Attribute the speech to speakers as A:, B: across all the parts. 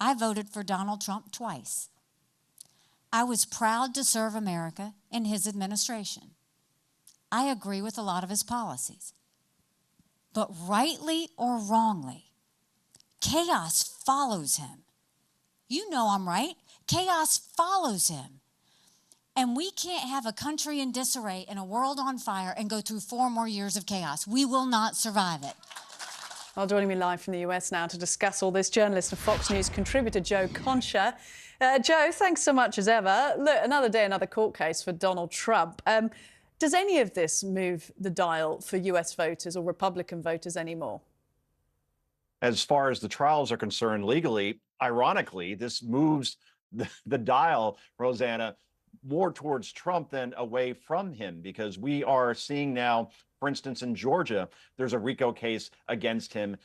A: I voted for Donald Trump twice. I was proud to serve America in his administration. I agree with a lot of his policies. But rightly or wrongly, chaos follows him. You know I'm right. Chaos follows him. And we can't have a country in disarray and a world on fire and go through 4 more years of chaos. We will not survive it.
B: Well, joining me live from the US now to discuss all this, journalist and Fox News contributor Joe Concha. Joe, thanks so much as ever. Look, another day, another court case for Donald Trump. Does any of this move the dial for US voters or Republican voters anymore?
C: As far as the trials are concerned legally, ironically, this moves the dial, Rossana, more towards Trump than away from him, because we are seeing now, for instance, in Georgia, there's a RICO case against him,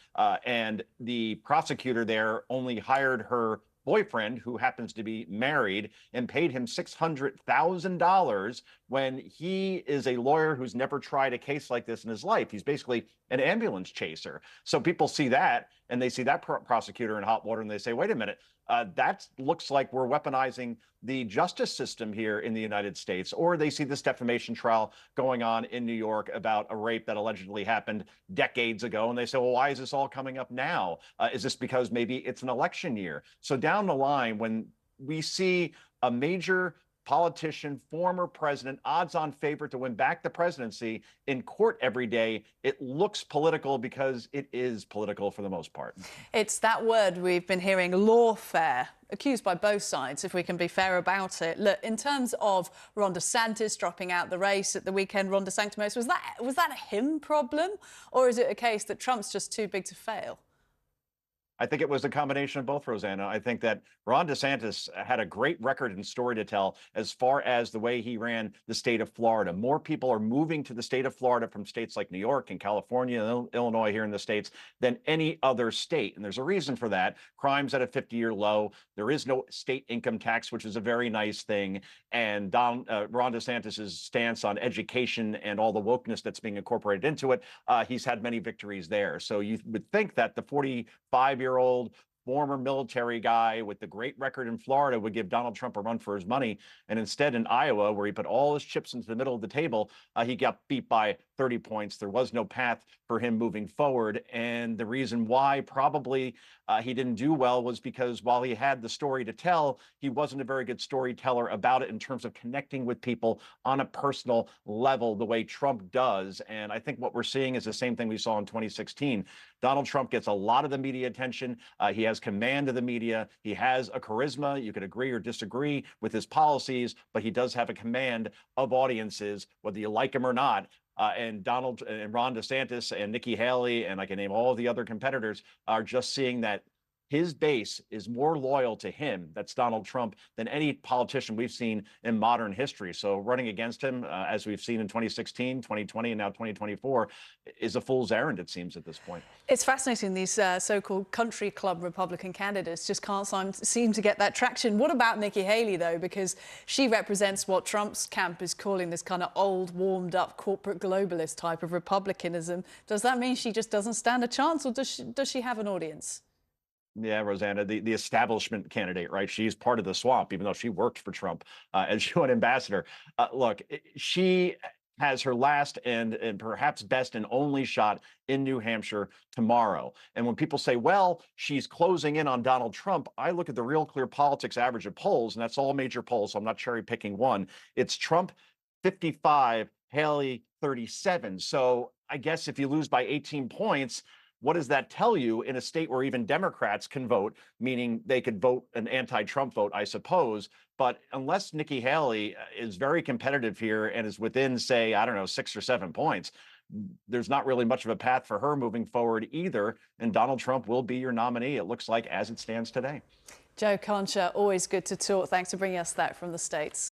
C: and the prosecutor there only hired her boyfriend, who happens to be married, and paid him $600,000 when he is a lawyer who's never tried a case like this in his life. He's basically an ambulance chaser. So people see that, and they see that prosecutor in hot water, and they say, wait a minute, that looks like we're weaponizing the justice system here in the United States. Or they see this defamation trial going on in New York about a rape that allegedly happened decades ago, and they say, well, why is this all coming up now? Is this because maybe it's an election year? So down the line, when we see a major politician, former president, odds-on favorite to win back the presidency in court every day, it looks political because it is political for the most part.
B: It's that word we've been hearing, lawfare, accused by both sides, if we can be fair about it. Look, in terms of Ron DeSantis dropping out the race at the weekend, Ron DeSantis, was that a him problem? Or is it a case that Trump's just too big to fail?
C: I think it was a combination of both, Rossana. I think that Ron DeSantis had a great record and story to tell as far as the way he ran the state of Florida. More people are moving to the state of Florida from states like New York and California and Illinois here in the States than any other state. And there's a reason for that. Crime's at a 50-year low. There is no state income tax, which is a very nice thing. And Ron DeSantis' stance on education and all the wokeness that's being incorporated into it, he's had many victories there. So you would think that the 45-year-old former military guy with the great record in Florida would give Donald Trump a run for his money. And instead in Iowa, where he put all his chips into the middle of the table, he got beat by 30 points. There was no path for him moving forward. And the reason why probably he didn't do well was because while he had the story to tell, he wasn't a very good storyteller about it in terms of connecting with people on a personal level the way Trump does. And I think what we're seeing is the same thing we saw in 2016. Donald Trump gets a lot of the media attention. He has command of the media. He has a charisma. You could agree or disagree with his policies, but he does have a command of audiences, whether you like him or not. And Donald and Ron DeSantis and Nikki Haley, and I can name all of the other competitors, are just seeing that his base is more loyal to him, that's Donald Trump, than any politician we've seen in modern history. So running against him, as we've seen in 2016, 2020, and now 2024, is a fool's errand, it seems, at this point.
B: It's fascinating. These so-called country club Republican candidates just can't seem to get that traction. What about Nikki Haley, though? Because she represents what Trump's camp is calling this kind of old, warmed-up corporate globalist type of republicanism. Does that mean she just doesn't stand a chance, or does she have an audience?
C: Yeah, Rossana, the establishment candidate, right? She's part of the swamp, even though she worked for Trump as UN ambassador. Look, she has her last and perhaps best and only shot in New Hampshire tomorrow. And when people say, well, she's closing in on Donald Trump, I look at the Real Clear Politics average of polls, and that's all major polls, so I'm not cherry picking one. It's Trump 55, Haley 37. So I guess if you lose by 18 points, what does that tell you in a state where even Democrats can vote, meaning they could vote an anti-Trump vote, I suppose. But unless Nikki Haley is very competitive here and is within, say, I don't know, 6 or 7 points, there's not really much of a path for her moving forward either. And Donald Trump will be your nominee, it looks like, as it stands today.
B: Joe Concha, always good to talk. Thanks for bringing us that from the States.